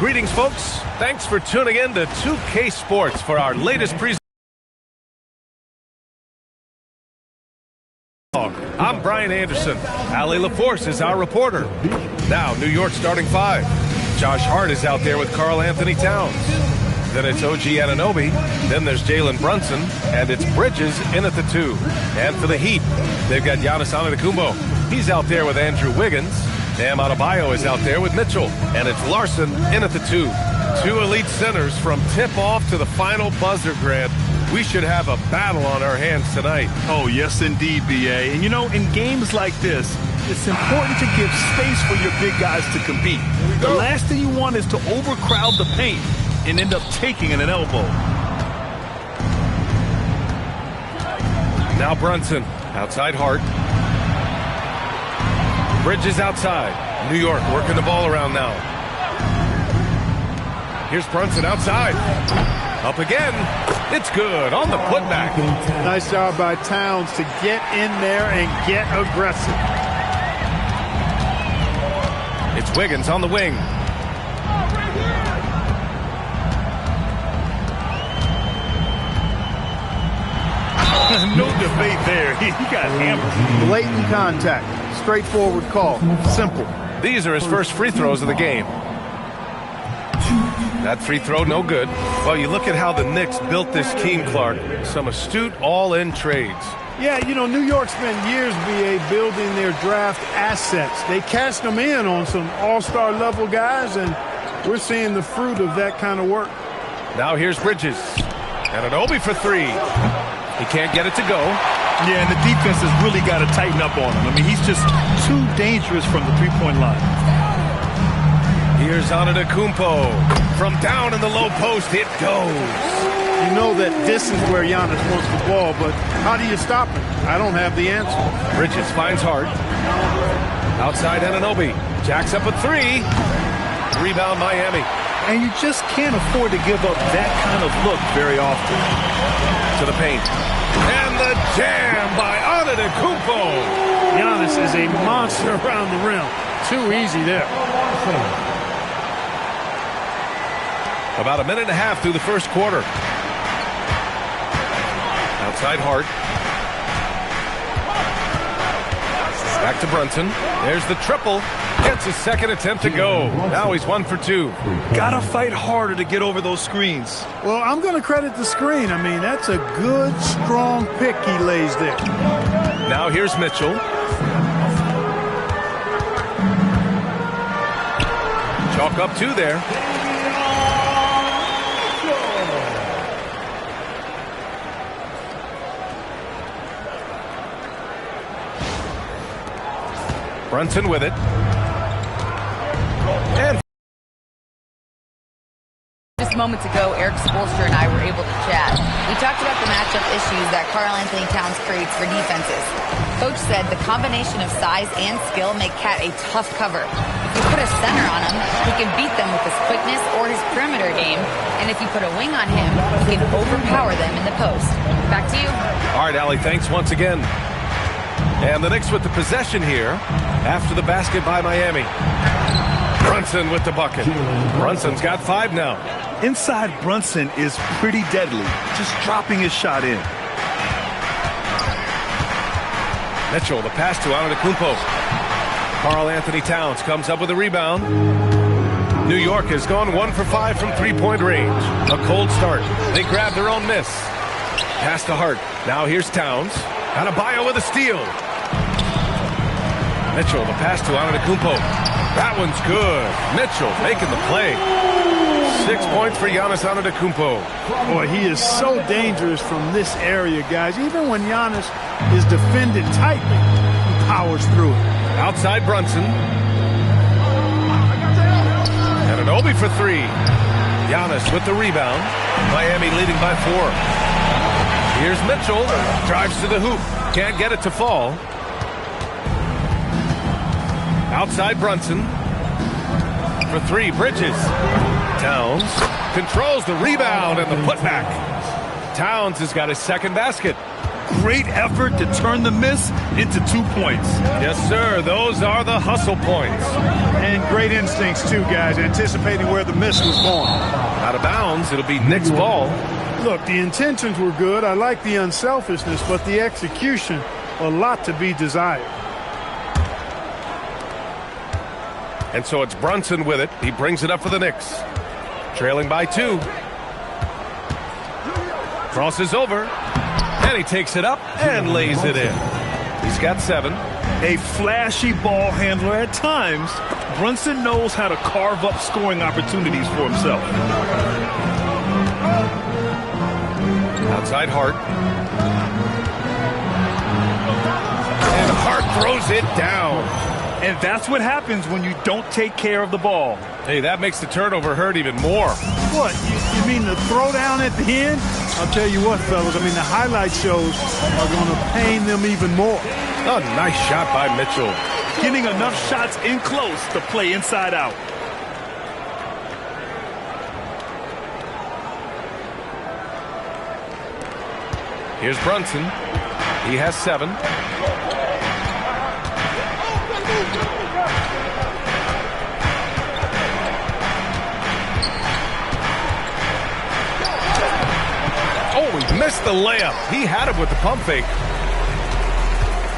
Greetings, folks. Thanks for tuning in to 2K Sports for our latest presentation. I'm Brian Anderson. Allie LaForce is our reporter. Now, New York starting five. Josh Hart is out there with Karl Anthony Towns. Then it's OG Anunoby. Then there's Jalen Brunson. And it's Bridges in at the 2. And for the Heat, they've got Giannis Antetokounmpo. He's out there with Andrew Wiggins. Bam Adebayo is out there with Mitchell. And it's Larson in at the 2. Two elite centers from tip-off to the final buzzer, Grant. We should have a battle on our hands tonight. Oh, yes, indeed, B.A. And, you know, in games like this, it's important to give space for your big guys to compete. The last thing you want is to overcrowd the paint and end up taking an elbow. Now Brunson, outside Hart. Bridges outside. New York working the ball around now. Here's Brunson outside. Up again. It's good on the putback. Nice job by Towns to get in there and get aggressive. It's Wiggins on the wing. No debate there. He got hammered. Blatant contact. Straightforward call. Simple. These are his first free throws of the game. That free throw, no good. Well, you look at how the Knicks built this team, Clark. Some astute all-in trades. Yeah, you know, New York spent years, B.A., building their draft assets. They cashed them in on some all-star level guys, and we're seeing the fruit of that kind of work. Now here's Bridges. And Anunoby for three. He can't get it to go. Yeah, and the defense has really got to tighten up on him. I mean, he's just too dangerous from the three-point line. Here's Antetokounmpo. From down in the low post, it goes. You know that this is where Giannis wants the ball, but how do you stop him? I don't have the answer. Bridges finds Hart. Outside Anunoby. Jacks up a three. Rebound Miami. And you just can't afford to give up that kind of look very often. To the paint. And the jam by Antetokounmpo. Giannis is a monster around the rim. Too easy there. About a minute and a half through the first quarter. Outside Hart. Back to Brunson. There's the triple. Gets his second attempt to go. Now he's 1 for 2. Gotta fight harder to get over those screens. Well, I'm going to credit the screen. I mean, that's a good, strong pick he lays there. Now here's Mitchell. Chalk up 2 there. Brunson with it. And just moments ago, Eric Spoelstra and I were able to chat. We talked about the matchup issues that Karl Anthony Towns creates for defenses. Coach said the combination of size and skill make Cat a tough cover. If you put a center on him, he can beat them with his quickness or his perimeter game. And if you put a wing on him, he can overpower them in the post. Back to you. All right, Allie, thanks once again. And the Knicks with the possession here after the basket by Miami. Brunson with the bucket. Brunson's got 5 now. Inside Brunson is pretty deadly, just dropping his shot in. Mitchell, the pass to Antetokounmpo. Karl Anthony Towns comes up with a rebound. New York has gone 1 for 5 from three-point range. A cold start. They grab their own miss. Pass to Hart. Now here's Towns. Adebayo with a steal. Mitchell, the pass to Antetokounmpo. That one's good. Mitchell making the play. 6 points for Giannis Antetokounmpo. Boy, he is so dangerous from this area, guys. Even when Giannis is defended tightly, he powers through it. Outside Brunson. Anunoby for 3. Giannis with the rebound. Miami leading by 4. Here's Mitchell. Drives to the hoop. Can't get it to fall. Outside Brunson. For 3, Bridges. Towns controls the rebound and the putback. Towns has got his second basket. Great effort to turn the miss into 2 points. Yes, sir. Those are the hustle points. And great instincts, too, guys, anticipating where the miss was going. Out of bounds, it'll be Knicks ball. Look, the intentions were good. I like the unselfishness, but the execution, a lot to be desired. And so it's Brunson with it. He brings it up for the Knicks. Trailing by 2. Crosses over. And he takes it up and lays it in. He's got 7. A flashy ball handler at times, Brunson knows how to carve up scoring opportunities for himself. Outside Hart. And Hart throws it down. And that's what happens when you don't take care of the ball. Hey, that makes the turnover hurt even more. What, you mean the throwdown at the end? I'll tell you what, fellas, I mean, the highlight shows are going to pain them even more. A nice shot by Mitchell. Getting enough shots in close to play inside out. Here's Brunson. He has 7. Oh, he missed the layup. He had him with the pump fake.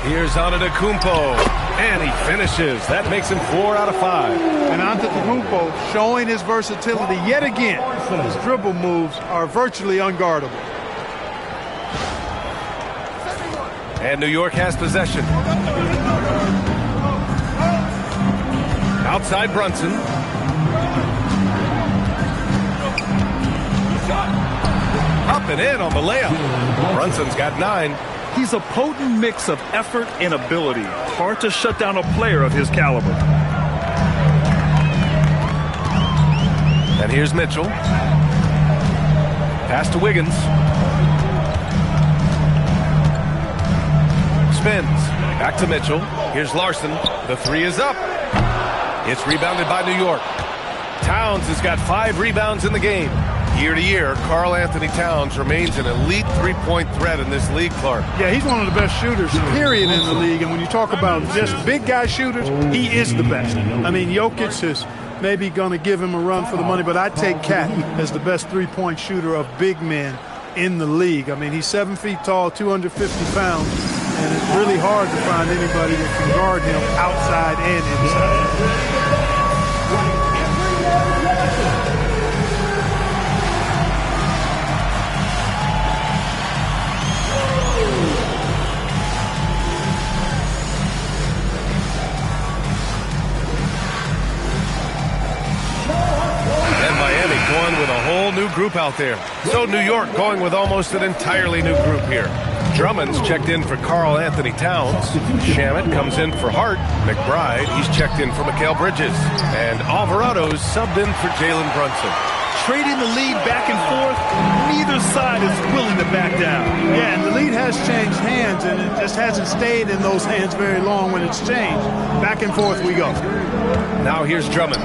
Here's Antetokounmpo, and he finishes. That makes him 4 out of 5. And Antetokounmpo showing his versatility yet again. His dribble moves are virtually unguardable. And New York has possession. Outside Brunson. Up and in on the layup. Brunson's got 9. He's a potent mix of effort and ability. Hard to shut down a player of his caliber. And here's Mitchell. Pass to Wiggins. Spins. Back to Mitchell. Here's Larson. The 3 is up. It's rebounded by New York. Towns has got 5 rebounds in the game. Year to year, Karl Anthony Towns remains an elite three-point threat in this league, Clark. Yeah, he's one of the best shooters, period, in the league. And when you talk about just big guy shooters, he is the best. I mean, Jokic is maybe going to give him a run for the money, but I'd take Cat as the best three-point shooter of big men in the league. I mean, he's 7 feet tall, 250 pounds, and it's really hard to find anybody that can guard him outside and inside. Going with a whole new group out there. So New York going with almost an entirely new group here. Drummond's checked in for Karl Anthony Towns. Shamet comes in for Hart. McBride, he's checked in for Mikal Bridges. And Alvarado's subbed in for Jalen Brunson. Trading the lead back and forth, neither side is willing to back down. Yeah, and the lead has changed hands, and it just hasn't stayed in those hands very long when it's changed. Back and forth we go. Now here's Drummond.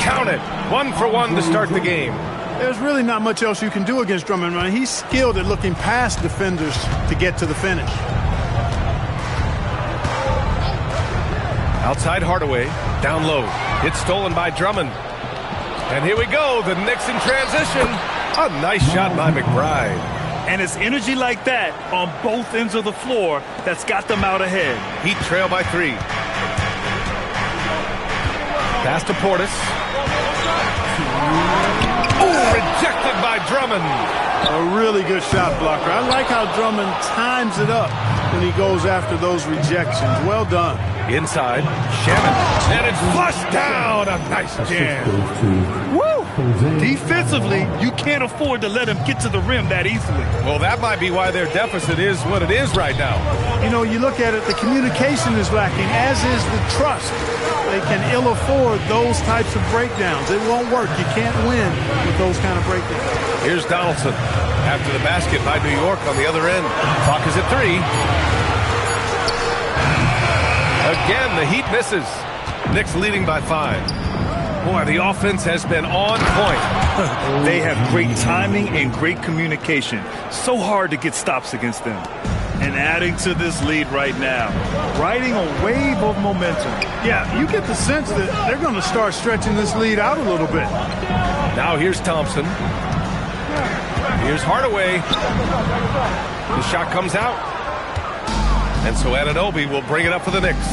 Count it. 1 for 1 to start the game. There's really not much else you can do against Drummond, right? He's skilled at looking past defenders to get to the finish. Outside Hardaway. Down low. It's stolen by Drummond. And here we go. The Knicks in transition. A nice shot by McBride. And it's energy like that on both ends of the floor that's got them out ahead. Heat trail by 3. Pass to Portis. Oh, rejected by Drummond. A really good shot blocker. I like how Drummond times it up when he goes after those rejections. Well done. Inside, Shamet. And it's flushed down. A nice jam. Woo! Defensively, you can't afford to let him get to the rim that easily. Well, that might be why their deficit is what it is right now. You know, you look at it, the communication is lacking, as is the trust. They can ill afford those types of breakdowns. It won't work. You can't win with those kind of breakdowns. Here's Donaldson after the basket by New York on the other end. Clock is at 3. Again, the Heat misses. Knicks leading by 5. Boy, the offense has been on point. They have great timing and great communication. So hard to get stops against them. And adding to this lead right now, riding a wave of momentum. Yeah, you get the sense that they're going to start stretching this lead out a little bit. Now here's Thompson. Here's Hardaway. The shot comes out. And so Anunoby will bring it up for the Knicks.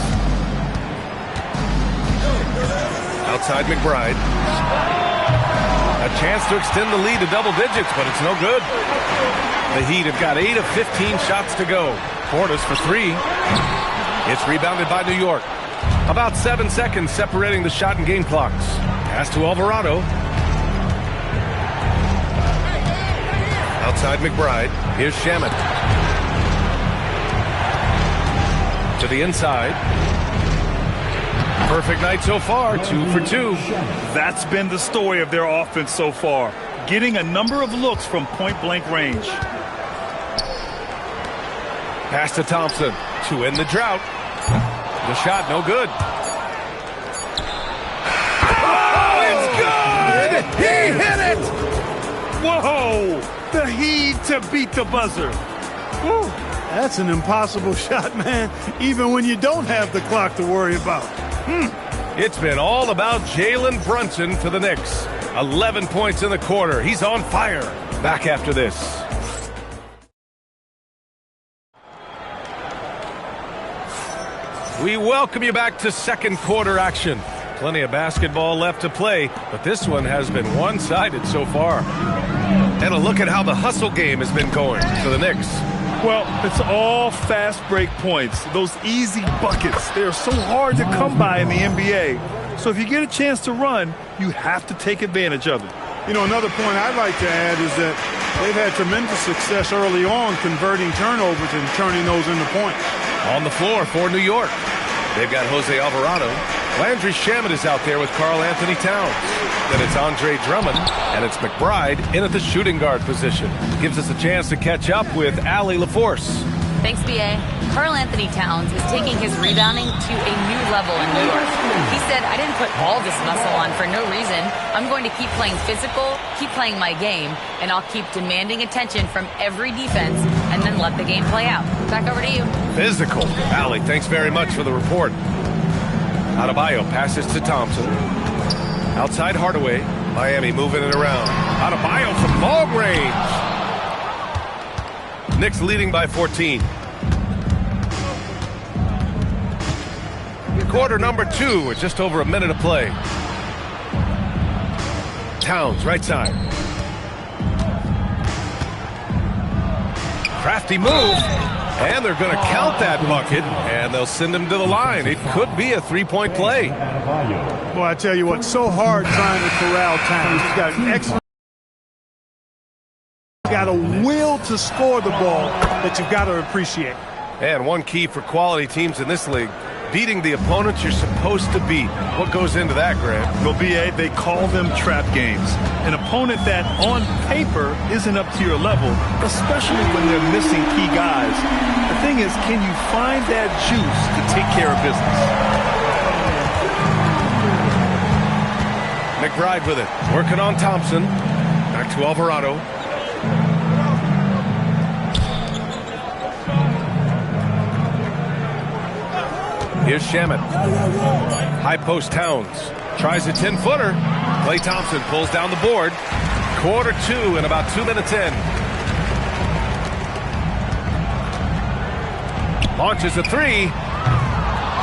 Outside McBride. A chance to extend the lead to double digits, but it's no good. The Heat have got 8 of 15 shots to go. Portis for 3. It's rebounded by New York. About 7 seconds separating the shot and game clocks. Pass to Alvarado. Outside McBride. Here's Shamet. To the inside. Perfect night so far, 2 for 2. That's been the story of their offense so far. Getting a number of looks from point-blank range. Pass to Thompson to end the drought. The shot no good. Oh, it's good! He hit it! Whoa! The heat to beat the buzzer. Whew. That's an impossible shot, man, even when you don't have the clock to worry about. It's been all about Jalen Brunson for the Knicks. 11 points in the quarter. He's on fire. Back after this. We welcome you back to second quarter action. Plenty of basketball left to play, but this one has been one-sided so far. And a look at how the hustle game has been going for the Knicks. Well, it's all fast break points. Those easy buckets. They are so hard to come by in the NBA. So if you get a chance to run, you have to take advantage of it. You know, another point I'd like to add is that they've had tremendous success early on converting turnovers and turning those into points. On the floor for New York, they've got Jose Alvarado. Landry Shamet is out there with Karl Anthony Towns. Then it's Andre Drummond, and it's McBride in at the shooting guard position. Gives us a chance to catch up with Allie LaForce. Thanks, B.A. Karl Anthony Towns is taking his rebounding to a new level in New York. He said, I didn't put all this muscle on for no reason. I'm going to keep playing physical, keep playing my game, and I'll keep demanding attention from every defense and then let the game play out. Back over to you. Physical. Allie, thanks very much for the report. Adebayo passes to Thompson. Outside Hardaway. Miami moving it around. Adebayo from long range. Knicks leading by 14. Quarter number 2 with just over a minute to play. Towns, right side. Crafty move. And they're going to count that bucket, and they'll send him to the line. It could be a three-point play. Boy, I tell you what, so hard trying to corral Towns. He's got an excellent... He's got a will to score the ball that you've got to appreciate. And one key for quality teams in this league, beating the opponents you're supposed to beat. What goes into that, Grant? Well, B.A., they call them trap games. An opponent that, on paper, isn't up to your level, especially when they're missing key guys. The thing is, can you find that juice to take care of business? McBride with it. Working on Thompson. Back to Alvarado. Here's Shamet. High post Towns. Tries a 10-footer. Klay Thompson pulls down the board. Quarter 2 and about 2 minutes in. Launches a 3.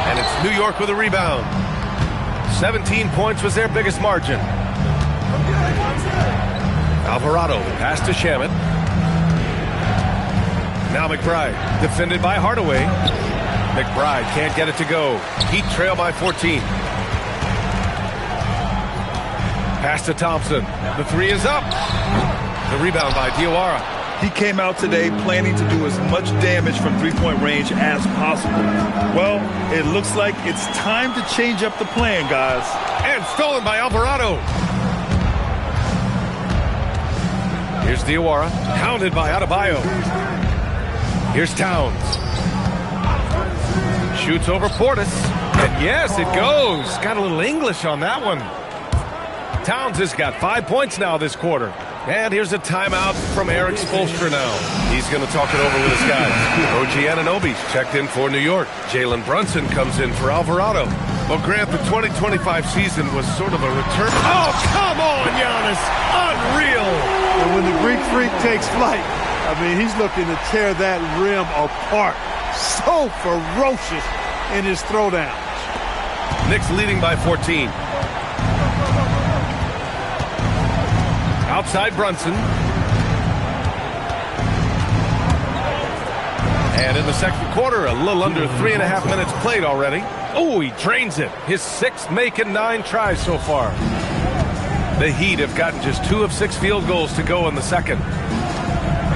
And it's New York with a rebound. 17 points was their biggest margin. Alvarado pass to Shamet. Now McBride. Defended by Hardaway. McBride can't get it to go. Heat trail by 14. Pass to Thompson. The 3 is up. The rebound by Diawara. He came out today planning to do as much damage from three-point range as possible. Well, it looks like it's time to change up the plan, guys. And stolen by Alvarado. Here's Diawara. Hounded by Adebayo. Here's Towns. Shoots over Portis. And yes, it goes. Got a little English on that one. Towns has got 5 points now this quarter. And here's a timeout from Eric Spoelstra now. He's going to talk it over with his guys. OG Anunoby's checked in for New York. Jalen Brunson comes in for Alvarado. Well, Grant, the 2025 season was sort of a return. Oh, come on, Giannis. Unreal. And when the Greek Freak takes flight, I mean, he's looking to tear that rim apart. So ferocious in his throwdowns. Knicks leading by 14. Outside Brunson. And in the second quarter, a little under 3.5 minutes played already. Oh, he drains it. His sixth make in 9 tries so far. The Heat have gotten just 2 of 6 field goals to go in the second.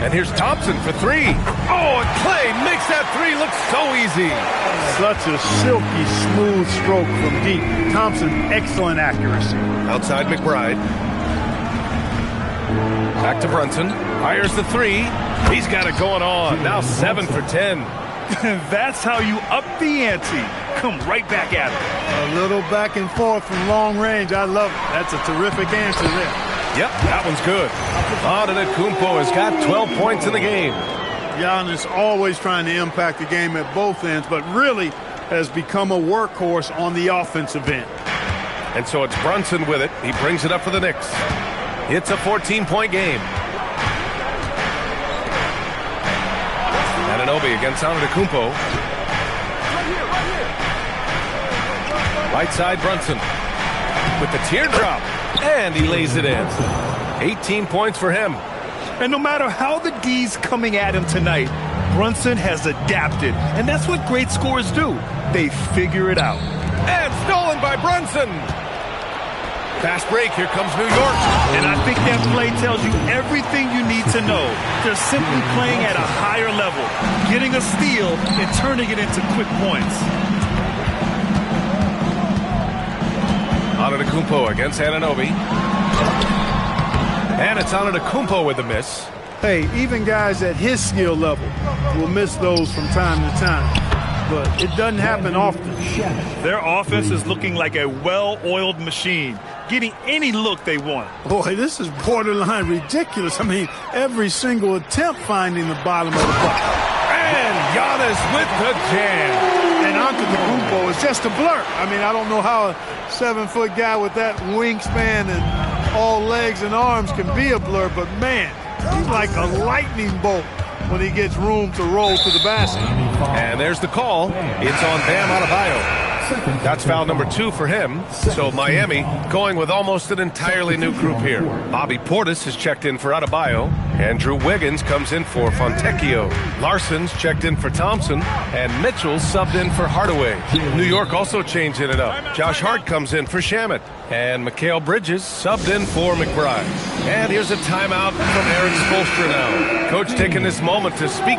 And here's Thompson for 3. Oh, and Clay makes that 3 look so easy. Such a silky, smooth stroke from deep. Thompson, excellent accuracy. Outside McBride. Back to Brunson. Fires the 3. He's got it going on. Now 7 for 10. That's how you up the ante. Come right back at it. A little back and forth from long range. I love it. That's a terrific answer there. Yep, that one's good. Antetokounmpo has got 12 points in the game. Giannis always trying to impact the game at both ends, but really has become a workhorse on the offensive end. And so it's Brunson with it. He brings it up for the Knicks. It's a 14-point game. Anunoby against Antetokounmpo. Right side Brunson with the teardrop. And he lays it in. 18 points for him. And no matter how the D's coming at him tonight, Brunson has adapted. And that's what great scorers do. They figure it out. And stolen by Brunson. Fast break. Here comes New York. And I think that play tells you everything you need to know. They're simply playing at a higher level, getting a steal and turning it into quick points. Antetokounmpo against Anunoby. And it's Antetokounmpo with the miss. Hey, even guys at his skill level will miss those from time to time. But it doesn't happen often. Their offense is looking like a well-oiled machine, getting any look they want. Boy, this is borderline ridiculous. I mean, every single attempt finding the bottom of the bucket. And Giannis with the jam. And Antetokounmpo is just a blur. I mean, I don't know how a 7-foot guy with that wingspan and all legs and arms can be a blur, but man, he's like a lightning bolt when he gets room to roll to the basket. And there's the call. It's on Bam Adebayo. That's foul number 2 for him. So Miami going with almost an entirely new group here. Bobby Portis has checked in for Adebayo. Andrew Wiggins comes in for Fontecchio. Larson's checked in for Thompson. And Mitchell subbed in for Hardaway. New York also changing it up. Josh Hart comes in for Shamet. And Mikal Bridges subbed in for McBride. And here's a timeout from Eric Spoelstra now. Coach taking this moment to speak.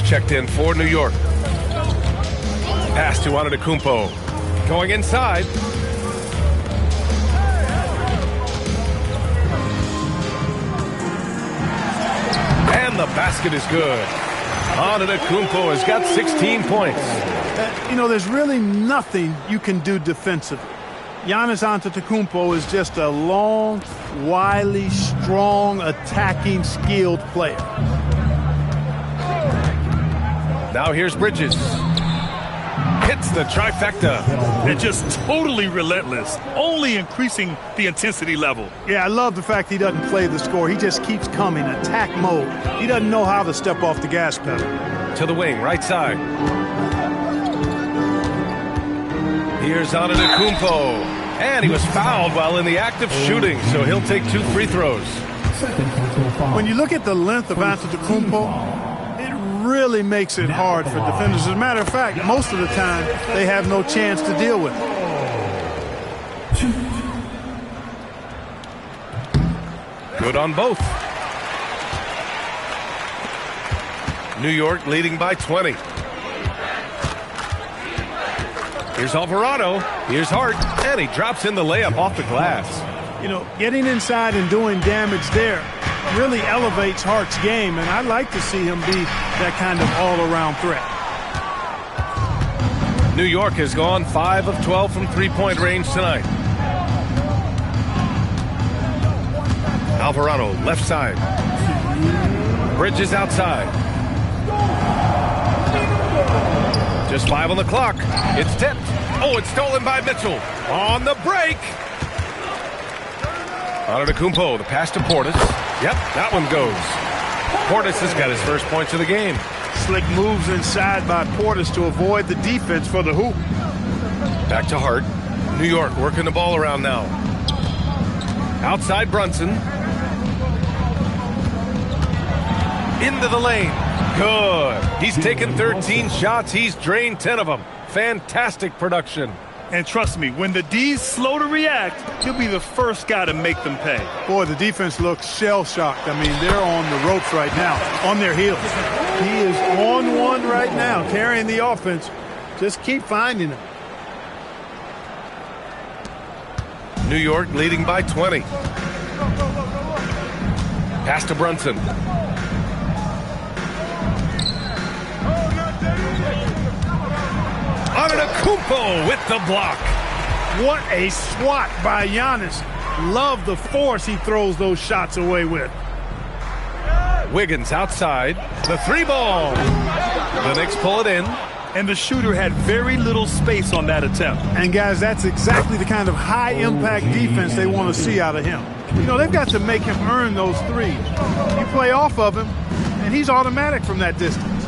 Checked in for New York. Pass to Antetokounmpo. Going inside. And the basket is good. Antetokounmpo has got 16 points. You know, there's really nothing you can do defensively. Giannis Antetokounmpo is just a long, wily, strong, attacking, skilled player. Now here's Bridges. Hits the trifecta. And just totally relentless, only increasing the intensity level. Yeah, I love the fact he doesn't play the score. He just keeps coming, attack mode. He doesn't know how to step off the gas pedal. To the wing, right side. Here's Antetokounmpo. And he was fouled while in the act of shooting, so he'll take 2 free throws. When you look at the length of Antetokounmpo, really makes it hard for defenders. As a matter of fact, most of the time, they have no chance to deal with it. Good on both. New York leading by 20. Here's Alvarado. Here's Hart. And he drops in the layup off the glass. You know, getting inside and doing damage there really elevates Hart's game, and I'd like to see him be that kind of all-around threat. New York has gone 5 of 12 from three-point range tonight. Alvarado, left side. Bridges outside. Just 5 on the clock. It's tipped. Oh, it's stolen by Mitchell. On the break. Antetokounmpo, the pass to Portis. Yep, that one goes. Portis has got his first points of the game. Slick moves inside by Portis to avoid the defense for the hoop. Back to Hart. New York working the ball around now. Outside Brunson. Into the lane. Good. He's taken 13 shots. He's drained 10 of them. Fantastic production. And trust me, when the D's slow to react, he'll be the first guy to make them pay. Boy, the defense looks shell-shocked. I mean, they're on the ropes right now, on their heels. He is on one right now, carrying the offense. Just keep finding him. New York leading by 20. Pass to Brunson. Antetokounmpo with the block. What a swat by Giannis. Love the force he throws those shots away with. Wiggins outside. The three ball. The Knicks pull it in. And the shooter had very little space on that attempt. And, guys, that's exactly the kind of high-impact defense they want to see out of him. You know, they've got to make him earn those threes. You play off of him, and he's automatic from that distance.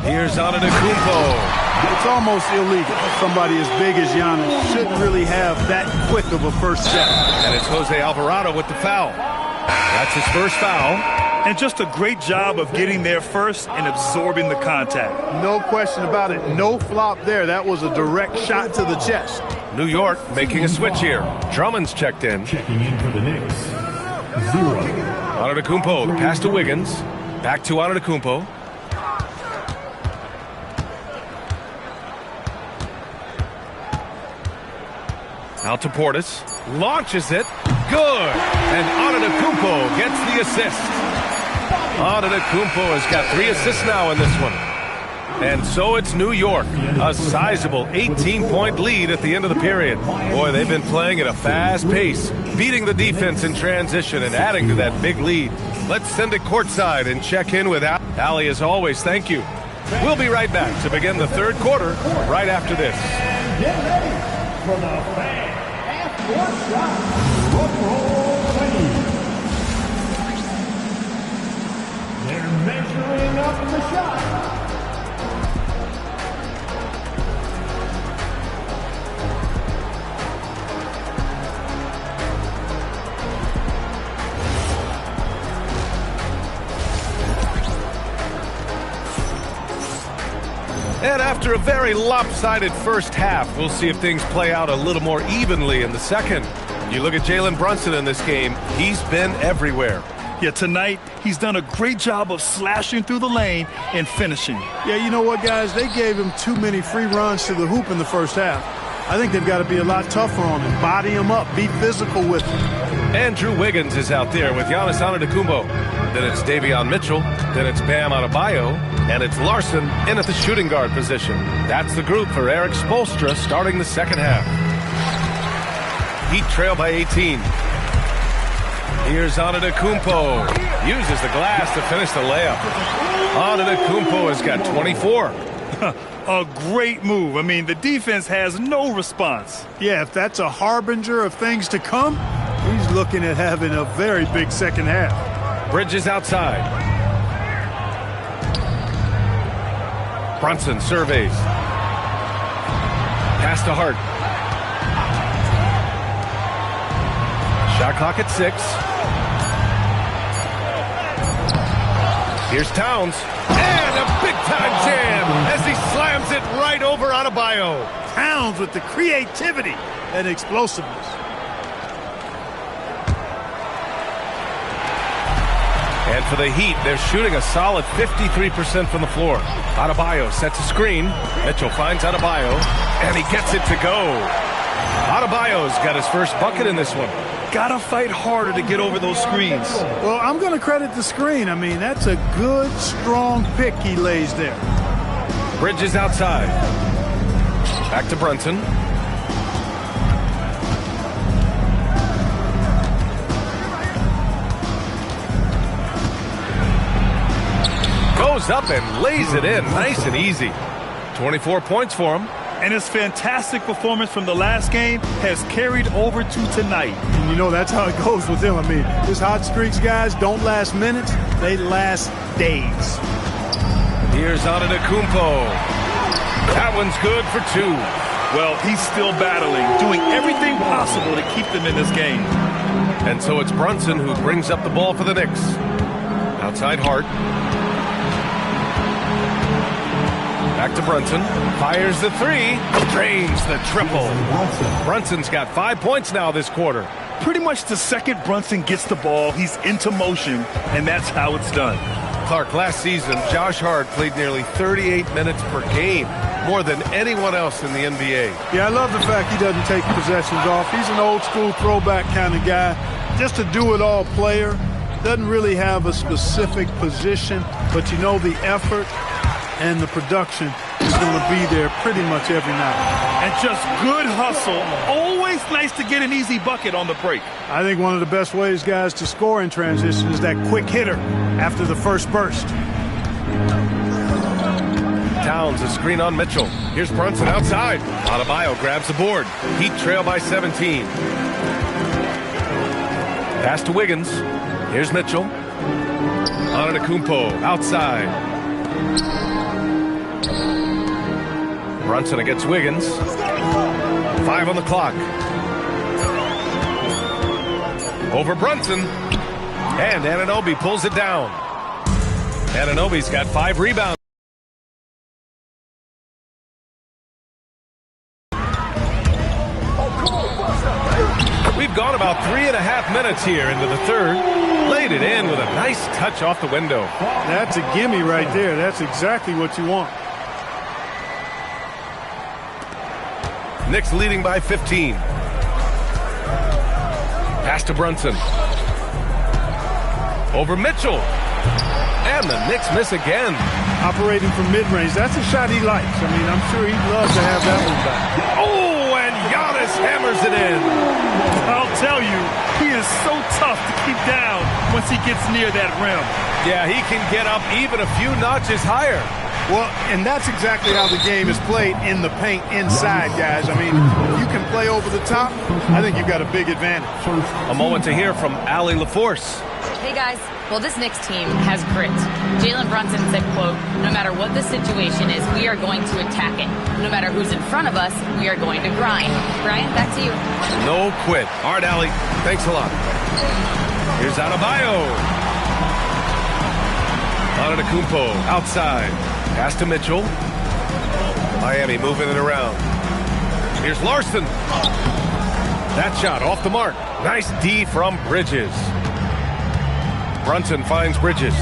Here's Antetokounmpo. It's almost illegal. Somebody as big as Giannis shouldn't really have that quick of a first step. And it's Jose Alvarado with the foul. That's his first foul. And just a great job of getting there first and absorbing the contact. No question about it. No flop there. That was a direct shot to the chest. New York making a switch here. Drummond's checked in. Checking in for the Knicks, 0. Antetokounmpo, the pass to Wiggins. Back to Antetokounmpo. Out to Portis. Launches it. Good. And Antetokounmpo gets the assist. Antetokounmpo has got 3 assists now in this one. And so it's New York. A sizable 18-point lead at the end of the period. Boy, they've been playing at a fast pace, beating the defense in transition and adding to that big lead. Let's send it courtside and check in with Allie. As always, thank you. We'll be right back to begin the third quarter right after this. Get ready for the fan half-court shot. Roll 20. They're measuring up the shot. And after a very lopsided first half, we'll see if things play out a little more evenly in the second. You look at Jalen Brunson in this game, he's been everywhere. Yeah, tonight, he's done a great job of slashing through the lane and finishing. Yeah, you know what, guys? They gave him too many free runs to the hoop in the first half. I think they've got to be a lot tougher on him. Body him up. Be physical with him. Andrew Wiggins is out there with Giannis Antetokounmpo. Then it's Davion Mitchell. Then it's Bam Adebayo. And it's Larson in at the shooting guard position. That's the group for Eric Spoelstra starting the second half. Heat trail by 18. Here's Antetokounmpo. Uses the glass to finish the layup. Antetokounmpo has got 24. A great move. I mean, the defense has no response. Yeah, if that's a harbinger of things to come, he's looking at having a very big second half. Bridges outside. Brunson surveys. Pass to Hart. Shot clock at 6. Here's Towns. And a big-time jam as he slams it right over Adebayo. Towns with the creativity and explosiveness. And for the Heat, they're shooting a solid 53% from the floor. Adebayo sets a screen. Mitchell finds Adebayo, and he gets it to go. Adebayo's got his first bucket in this one. Gotta fight harder to get over those screens. Well, I'm going to credit the screen. I mean, that's a good, strong pick he lays there. Bridges outside. Back to Brunson. Goes up and lays it in. Nice and easy. 24 points for him. And his fantastic performance from the last game has carried over to tonight. And you know, that's how it goes with him. I mean, his hot streaks, guys, don't last minutes. They last days. Here's Antetokounmpo. That one's good for 2. Well, he's still battling, doing everything possible to keep them in this game. And so it's Brunson who brings up the ball for the Knicks. Outside Hart. Back to Brunson. Fires the 3. Drains the triple. Brunson's got 5 points now this quarter. Pretty much the second Brunson gets the ball, he's into motion, and that's how it's done. Clark, last season, Josh Hart played nearly 38 minutes per game, more than anyone else in the NBA. Yeah, I love the fact he doesn't take possessions off. He's an old-school throwback kind of guy. Just a do-it-all player. Doesn't really have a specific position, but you know the effort and the production is going to be there pretty much every night. And just good hustle. Always nice to get an easy bucket on the break. I think one of the best ways, guys, to score in transition is that quick hitter after the first burst. Towns, a screen on Mitchell. Here's Brunson outside. Adebayo grabs the board. Heat trail by 17. Pass to Wiggins. Here's Mitchell. Antetokounmpo outside. Brunson against Wiggins. 5 on the clock. Over Brunson. And Anunoby pulls it down. Anunoby's got 5 rebounds. We've gone about 3.5 minutes here into the third. Laid it in with a nice touch off the window. That's a gimme right there. That's exactly what you want. Knicks leading by 15. Pass to Brunson. Over Mitchell. And the Knicks miss again. Operating from mid-range. That's a shot he likes. I mean, I'm sure he'd love to have that one back. Oh, and Giannis hammers it in. I'll tell you, he is so tough to keep down once he gets near that rim. Yeah, he can get up even a few notches higher. Well, and that's exactly how the game is played in the paint inside, guys. I mean, if you can play over the top, I think you've got a big advantage. A moment to hear from Allie LaForce. Hey, guys. Well, this Knicks team has grit. Jalen Brunson said, quote, no matter what the situation is, we are going to attack it. No matter who's in front of us, we are going to grind. Brian, back to you. No quit. All right, Allie. Thanks a lot. Here's Adebayo. Antetokounmpo outside. Pass to Mitchell. Miami moving it around. Here's Larson. That shot off the mark. Nice D from Bridges. Brunson finds Bridges.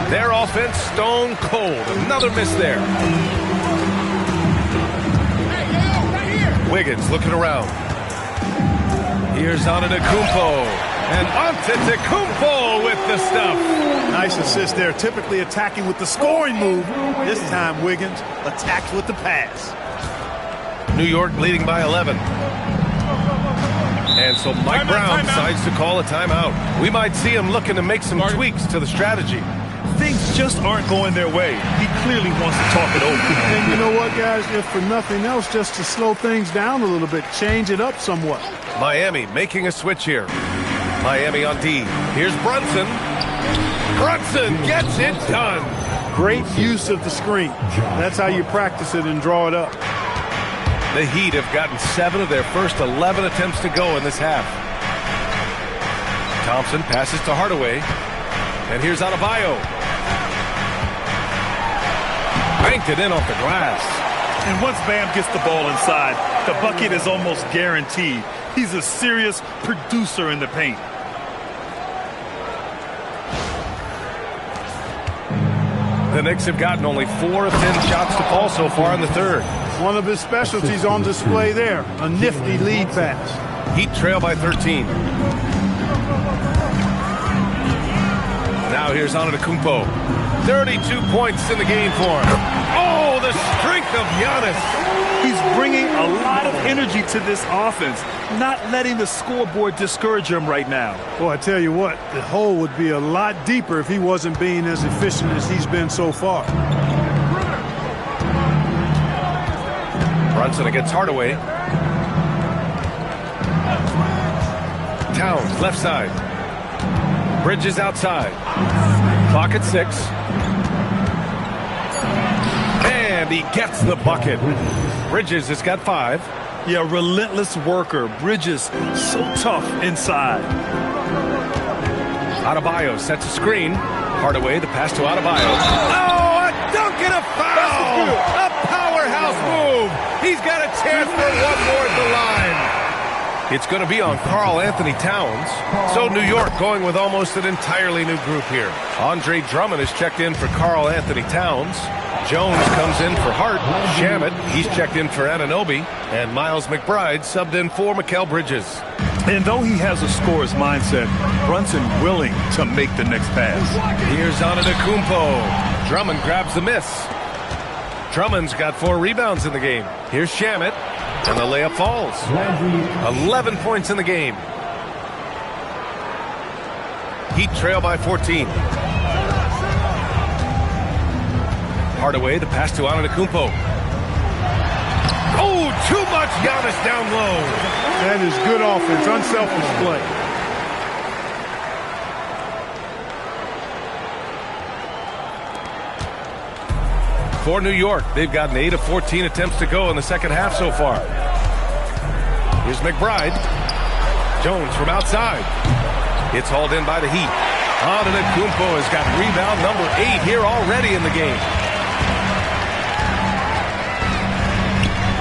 Their offense stone cold. Another miss there. Wiggins looking around. Here's Antetokounmpo. And Antetokounmpo with the stuff. Nice assist there. Typically attacking with the scoring move. This time, Wiggins attacks with the pass. New York leading by 11. And so Mike Brown decides to call a timeout. We might see him looking to make some tweaks to the strategy. Things just aren't going their way. He clearly wants to talk it over. And you know what, guys? If for nothing else, just to slow things down a little bit, change it up somewhat. Miami making a switch here. Miami on D. Here's Brunson. Brunson gets it done. Great use of the screen. That's how you practice it and draw it up. The Heat have gotten 7 of their first 11 attempts to go in this half. Thompson passes to Hardaway. And here's Adebayo. Banked it in off the glass. And once Bam gets the ball inside, the bucket is almost guaranteed. He's a serious producer in the paint. The Knicks have gotten only 4 of 10 shots to fall so far in the third. One of his specialties on display there. A nifty lead pass. Heat trail by 13. Now here's Antetokounmpo. 32 points in the game for him. Oh, the strength of Giannis. He's bringing a lot of energy to this offense, not letting the scoreboard discourage him right now. Well, I tell you what, the hole would be a lot deeper if he wasn't being as efficient as he's been so far. Brunson against Hardaway. Towns, left side. Bridges outside. Clock at 6. And he gets the bucket. Bridges has got 5. Yeah, relentless worker. Bridges, so tough inside. Adebayo sets a screen. Hardaway, the pass to Adebayo. Oh, a dunk and a foul! A powerhouse move! He's got a chance for one more at the line. It's going to be on Karl Anthony Towns. So New York going with almost an entirely new group here. Andre Drummond is checked in for Karl Anthony Towns. Jones comes in for Hart. Shamet, he's checked in for Anunoby. And Miles McBride subbed in for Mikal Bridges. And though he has a scorer's mindset, Brunson willing to make the next pass. Here's Antetokounmpo. Drummond grabs the miss. Drummond's got 4 rebounds in the game. Here's Shamet. And the layup falls. 11 points in the game. Heat trail by 14. Hardaway, the pass to Antetokounmpo. Oh, too much Giannis down low. That is good offense, unselfish play. For New York, they've gotten 8 of 14 attempts to go in the second half so far. Here's McBride. Jones from outside. It's hauled in by the Heat. Antetokounmpo has got rebound number 8 here already in the game.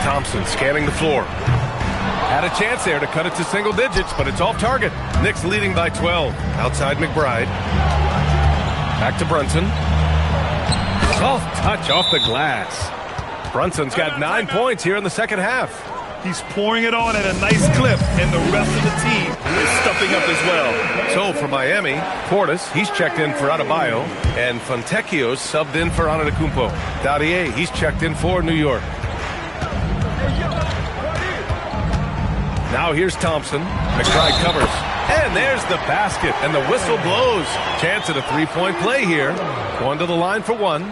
Thompson scanning the floor. Had a chance there to cut it to single digits, but it's off target. Knicks leading by 12. Outside McBride. Back to Brunson. Soft touch off the glass. Brunson's got 9 points here in the second half. He's pouring it on at a nice clip, and the rest of the team is stepping up as well. So for Miami, Portis, he's checked in for Adebayo, and Fontecchio's subbed in for Antetokounmpo. Dadier, he's checked in for New York. Now here's Thompson. McBride covers. And there's the basket, and the whistle blows. Chance at a three-point play here. Going to the line for 1.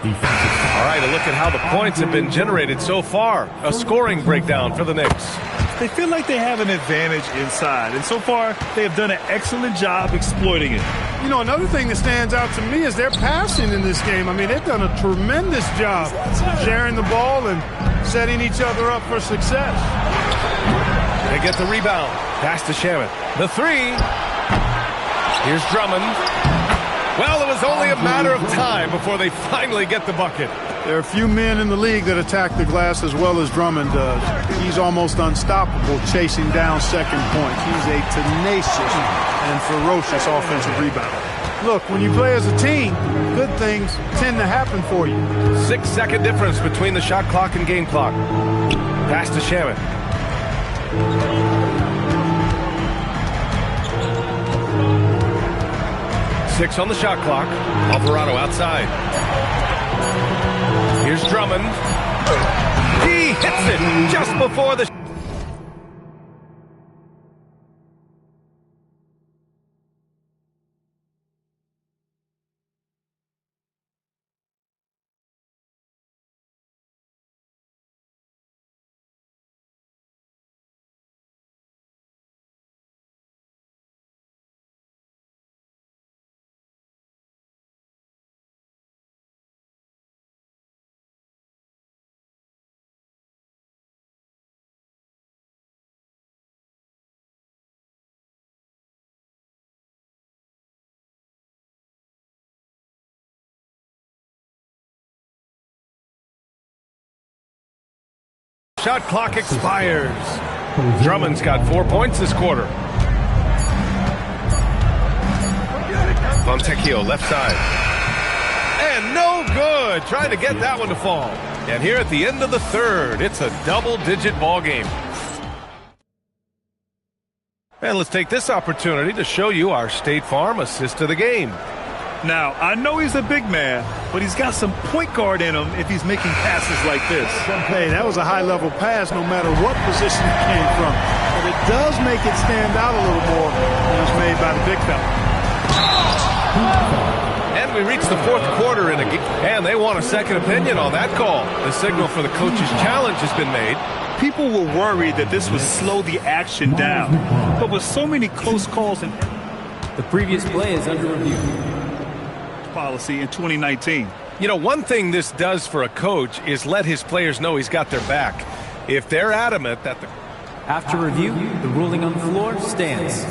All right, a look at how the points have been generated so far. A scoring breakdown for the Knicks. They feel like they have an advantage inside, and so far they have done an excellent job exploiting it. You know, another thing that stands out to me is their passing in this game. I mean, they've done a tremendous job sharing the ball and setting each other up for success. They get the rebound. Pass to Shamet. The 3. Here's Drummond. Well, it was only a matter of time before they finally get the bucket. There are a few men in the league that attack the glass as well as Drummond does. He's almost unstoppable chasing down second points. He's a tenacious and ferocious offensive rebounder. Look, when you play as a team, good things tend to happen for you. 6-second difference between the shot clock and game clock. Pass to Shamet. Six on the shot clock. Alvarado outside. Here's Drummond. He hits it just before the... Shot clock expires. Drummond's got 4 points this quarter. Fontecchio left side. And no good. Trying to get that one to fall. And here at the end of the third, it's a double-digit ball game. And let's take this opportunity to show you our State Farm assist of the game. Now, I know he's a big man, but he's got some point guard in him if he's making passes like this. Hey, that was a high-level pass no matter what position it came from. But it does make it stand out a little more when it's made by the big fella. And we reach the fourth quarter in a game, and they want a second opinion on that call. The signal for the coach's challenge has been made. People were worried that this would slow the action down. But with so many close calls and the previous play is under review. Policy in 2019. You know, one thing this does for a coach is let his players know he's got their back. If they're adamant that the... After review, the ruling on the floor stands.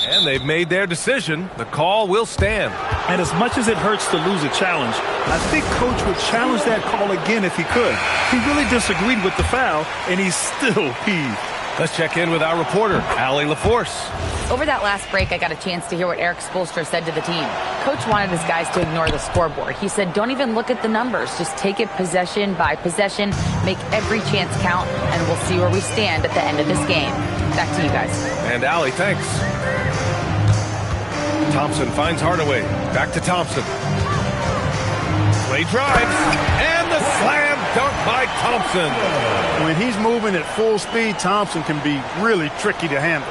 And they've made their decision. The call will stand. And as much as it hurts to lose a challenge, I think Coach would challenge that call again if he could. He really disagreed with the foul, and he's still peeved. Let's check in with our reporter, Allie LaForce. Over that last break, I got a chance to hear what Eric Spoelstra said to the team. Coach wanted his guys to ignore the scoreboard. He said, don't even look at the numbers. Just take it possession by possession, make every chance count, and we'll see where we stand at the end of this game. Back to you guys. And Allie, thanks. Thompson finds Hardaway. Back to Thompson. Clay drives, and the slam dunk by Thompson. When he's moving at full speed, Thompson can be really tricky to handle.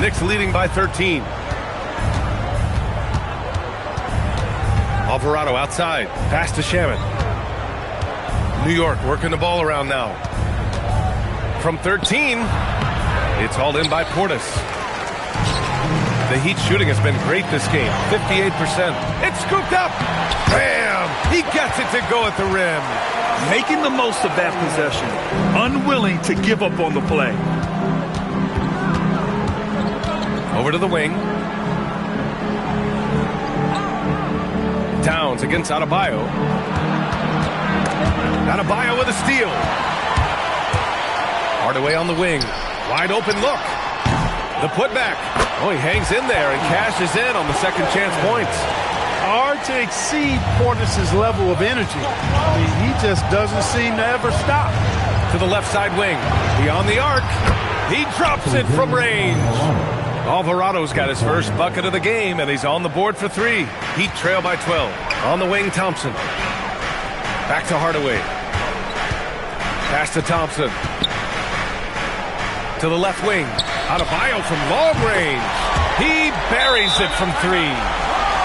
Knicks leading by 13. Alvarado outside. Pass to Shaman. New York working the ball around now. From 13, it's hauled in by Portis. The Heat shooting has been great this game, 58%. It's scooped up. Bam! He gets it to go at the rim. Making the most of that possession, unwilling to give up on the play. Over to the wing. Towns against Adebayo. Adebayo with a steal. Hardaway on the wing. Wide open look. The putback. Oh, he hangs in there and cashes in on the second chance points. Hard to exceed Portis' level of energy. I mean, he just doesn't seem to ever stop. To the left side wing. Beyond the arc. He drops it from range. Alvarado's got his first bucket of the game, and he's on the board for three. Heat trail by 12. On the wing, Thompson. Back to Hardaway. Pass to Thompson. To the left wing. Adebayo from long range. He buries it from three.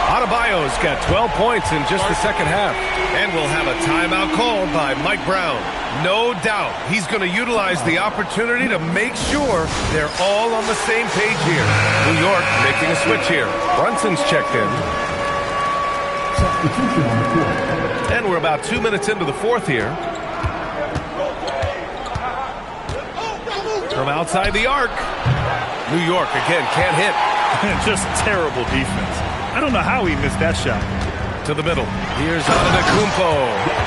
Adebayo's got 12 points in just the second half. And we'll have a timeout called by Mike Brown. No doubt he's going to utilize the opportunity to make sure they're all on the same page here. New York making a switch here. Brunson's checked in. And we're about 2 minutes into the fourth here. From outside the arc. New York again can't hit. Just terrible defense. I don't know how he missed that shot. To the middle. Here's Antetokounmpo.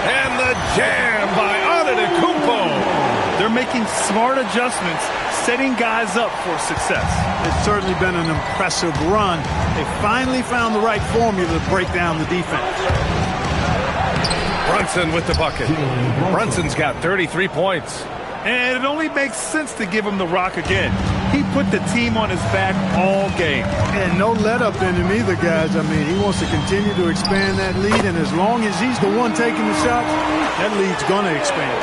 And the jam by Antetokounmpo. They're making smart adjustments, setting guys up for success. It's certainly been an impressive run. They finally found the right formula to break down the defense. Brunson with the bucket. Brunson's got 33 points. And it only makes sense to give him the rock again. He put the team on his back all game. And no let-up in him either, guys. I mean, he wants to continue to expand that lead, and as long as he's the one taking the shots, that lead's going to expand.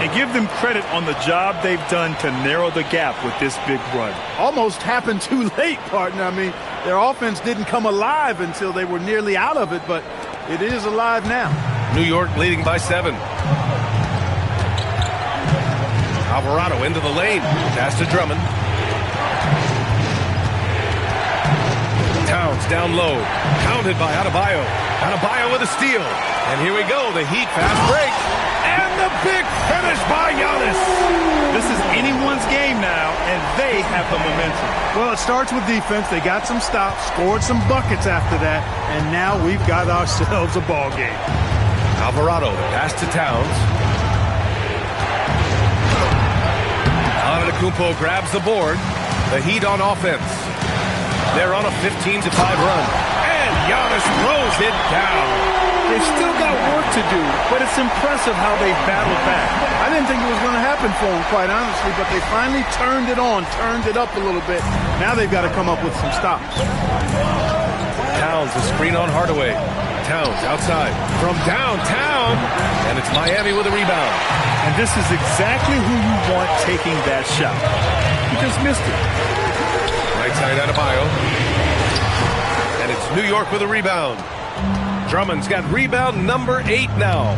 And give them credit on the job they've done to narrow the gap with this big run. Almost happened too late, partner. I mean, their offense didn't come alive until they were nearly out of it, but it is alive now. New York leading by 7. Alvarado into the lane. Pass to Drummond. Towns down low. Counted by Adebayo. Adebayo with a steal. And here we go. The Heat fast break. And the big finish by Giannis. This is anyone's game now, and they have the momentum. Well, it starts with defense. They got some stops, scored some buckets after that, and now we've got ourselves a ball game. Alvarado, the pass to Towns. Antetokounmpo grabs the board. The Heat on offense. They're on a 15-5 run. And Giannis throws it down. They've still got work to do, but it's impressive how they battled back. I didn't think it was going to happen for them, quite honestly, but they finally turned it on, turned it up a little bit. Now they've got to come up with some stops. Towns, a screen on Hardaway. Towns outside from downtown, and it's Miami with a rebound. And this is exactly who you want taking that shot. He just missed it. Right side Adebayo. And it's New York with a rebound. Drummond's got rebound number 8 now.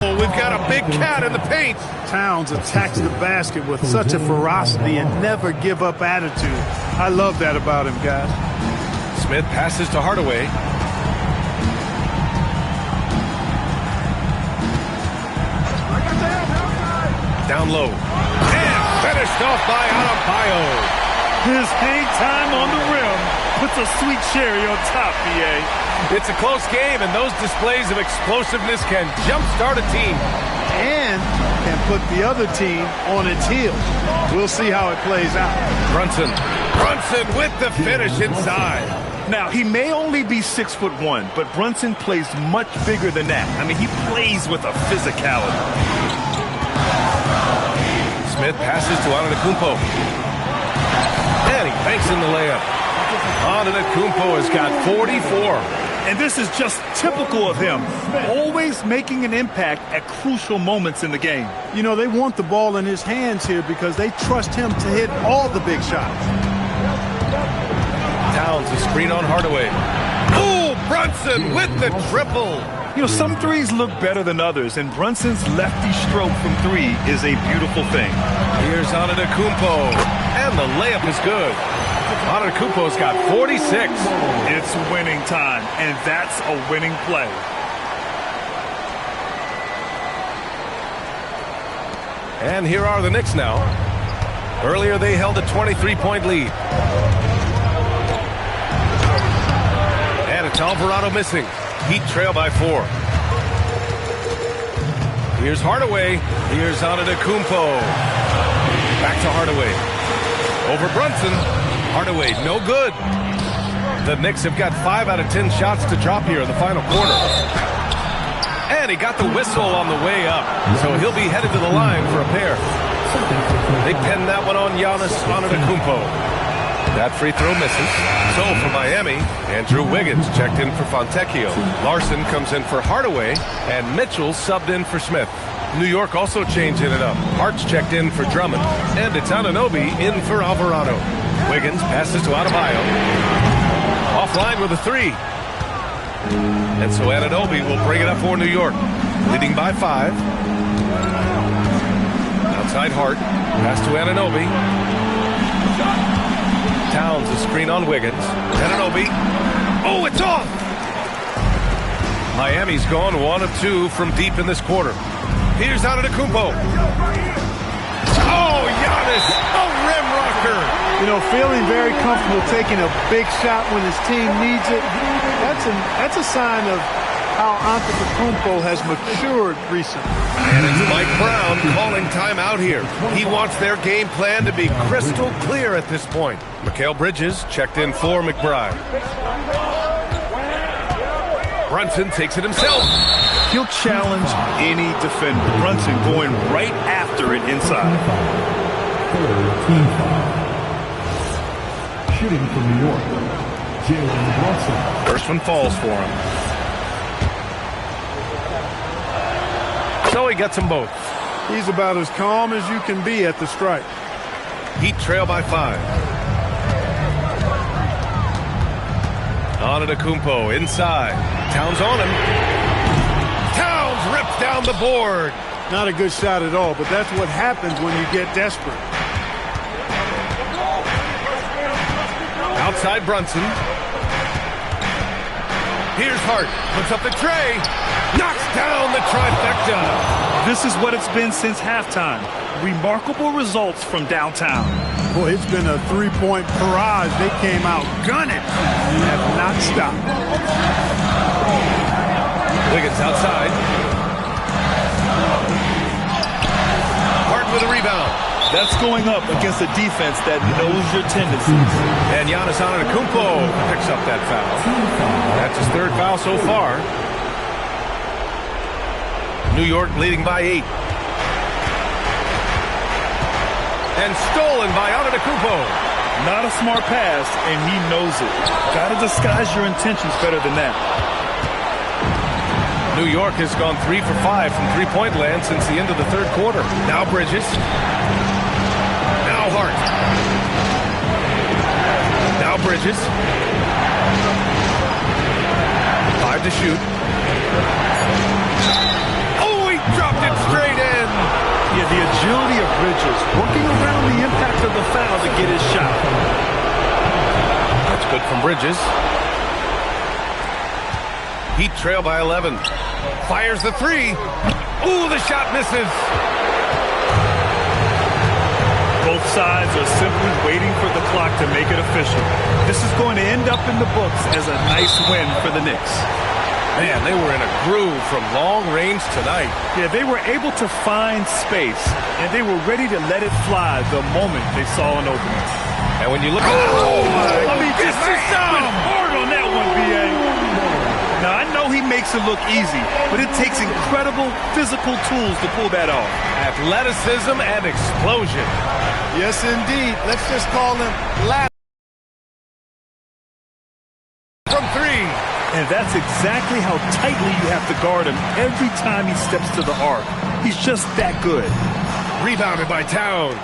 We've got a big cat in the paint. Towns attacks the basket with such a ferocity and never give up attitude. I love that about him, guys. Smith passes to Hardaway. Down low. And finished off by Adebayo. His hang time on the rim puts a sweet cherry on top, BA. It's a close game, and those displays of explosiveness can jumpstart a team. And can put the other team on its heels. We'll see how it plays out. Brunson with the finish inside. Now, he may only be 6'1", but Brunson plays much bigger than that. I mean, he plays with a physicality. Smith passes to Antetokounmpo. And he banks in the layup. Antetokounmpo has got 44. And this is just typical of him, always making an impact at crucial moments in the game. You know, they want the ball in his hands here because they trust him to hit all the big shots. Towns, a screen on Hardaway. Oh, Brunson with the triple. You know, some threes look better than others, and Brunson's lefty stroke from 3 is a beautiful thing. Here's Antetokounmpo, and the layup is good. Antetokounmpo's got 46. It's winning time, and that's a winning play. And here are the Knicks now. Earlier they held a 23-point lead. And it's Alvarado missing. Heat trail by 4. Here's Hardaway. Here's Antetokounmpo. Back to Hardaway. Over Brunson. Hardaway, no good. The Knicks have got 5 out of 10 shots to drop here in the final quarter. And he got the whistle on the way up. So he'll be headed to the line for a pair. They pinned that one on Giannis Antetokounmpo. That free throw misses. So for Miami, Andrew Wiggins checked in for Fontecchio. Larson comes in for Hardaway, and Mitchell subbed in for Smith. New York also changing it up. Hart's checked in for Drummond, and it's Anunoby in for Alvarado. Wiggins passes to Adebayo. Offline with a 3. And so Anunoby will bring it up for New York, leading by 5. Outside Hart, pass to Anunoby. Towns, a screen on Wiggins. Anunoby. Oh, it's off! Miami's gone 1 of 2 from deep in this quarter. Here's Antetokounmpo. Oh, Giannis, a rim rocker. You know, feeling very comfortable taking a big shot when his team needs it. That's a sign of how Antetokounmpo has matured recently. And it's Mike Brown calling timeout here. He wants their game plan to be crystal clear at this point. Mikal Bridges checked in for McBride. Brunson takes it himself. He'll challenge any defender. Brunson going right after it inside. Team foul. Shooting from New York, Jalen Brunson. First one falls for him. So he gets them both. He's about as calm as you can be at the strike. Heat trail by 5. Antetokounmpo inside. Towns on him. Towns rips down the board. Not a good shot at all, but that's what happens when you get desperate. Outside Brunson. Here's Hart. Puts up the tray. Knocks down the trifecta. This is what it's been since halftime. Remarkable results from downtown. Boy, it's been a three-point barrage. They came out gunning and have not stopped. Wiggins outside. Hart with a rebound. That's going up against a defense that knows your tendencies. And Giannis Antetokounmpo picks up that foul. That's his third foul so far. New York leading by 8. And stolen by Antetokounmpo. Not a smart pass, and he knows it. Got to disguise your intentions better than that. New York has gone 3 for 5 from three-point land since the end of the third quarter. Now Bridges. Now Hart. Now Bridges. 5 to shoot. Oh, he dropped it straight in. Yeah, the agility of Bridges, working around the impact of the foul to get his shot. That's good from Bridges. Heat trail by 11. Fires the three. Ooh, the shot misses. Both sides are simply waiting for the clock to make it official. This is going to end up in the books as a nice win for the Knicks. Man, they were in a groove from long range tonight. Yeah, they were able to find space, and they were ready to let it fly the moment they saw an opening. And when you look at I mean, just went hard on that one, B.A. Now, I know he makes it look easy, but it takes incredible physical tools to pull that off. athleticism and explosion. Yes, indeed. Let's just call him last. From 3. And that's exactly how tightly you have to guard him every time he steps to the arc. He's just that good. Rebounded by Towns.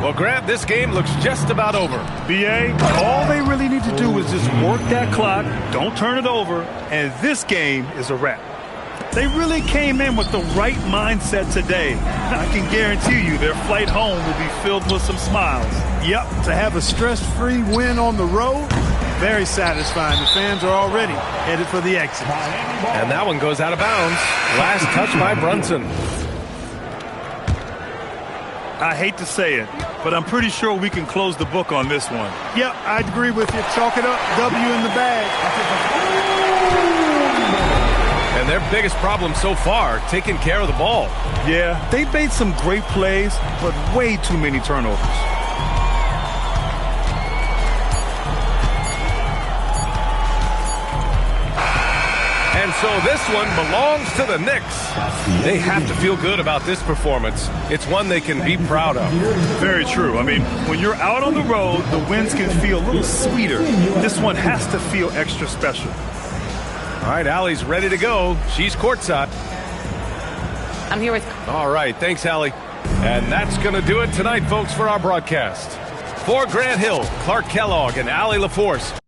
Well, Grant, this game looks just about over. B.A., all they really need to do is just work that clock, don't turn it over, and this game is a wrap. They really came in with the right mindset today. I can guarantee you their flight home will be filled with some smiles. Yep, to have a stress-free win on the road, very satisfying. The fans are already headed for the exit. And that one goes out of bounds. Last touch by Brunson. I hate to say it, but I'm pretty sure we can close the book on this one. Yep, I'd agree with you. Chalk it up. W in the bag. And their biggest problem so far, taking care of the ball. Yeah, they made some great plays, but way too many turnovers. And so this one belongs to the Knicks. They have to feel good about this performance. It's one they can be proud of. Very true. I mean, when you're out on the road, the wins can feel a little sweeter. This one has to feel extra special. All right, Allie's ready to go. She's courtside. I'm here with... All right, thanks, Allie. And that's going to do it tonight, folks, for our broadcast. For Grant Hill, Clark Kellogg, and Allie LaForce.